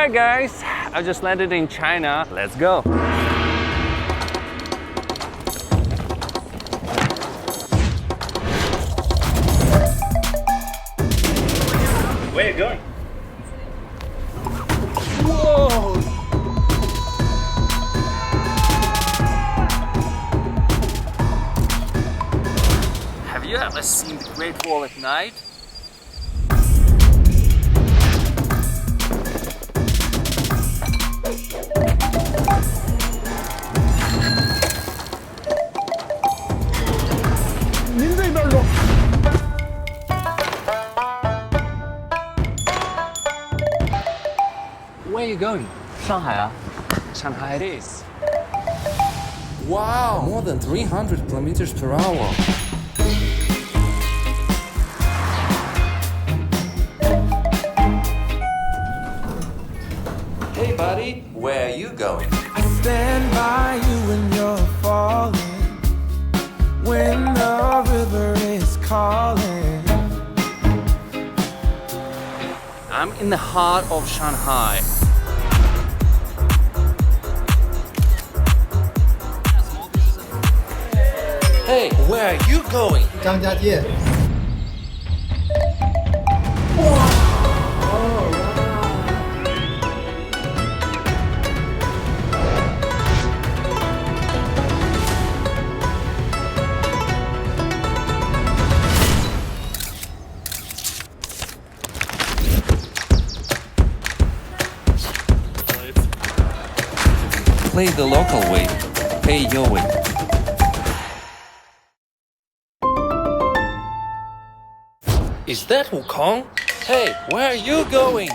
Alright guys, I just landed in China. Let's go. Where are you going? Whoa! Have you ever seen the Great Wall at night? Where are you going? Shanghai. Shanghai it is. Wow, more than 300 kilometers per hour. Hey buddy, where are you going? I stand by you when you're falling, when the river is calling. I'm in the heart of Shanghai. Hey, where are you going? 张家界。Play the local way, pay your way. Is that Wukong? Hey, where are you going?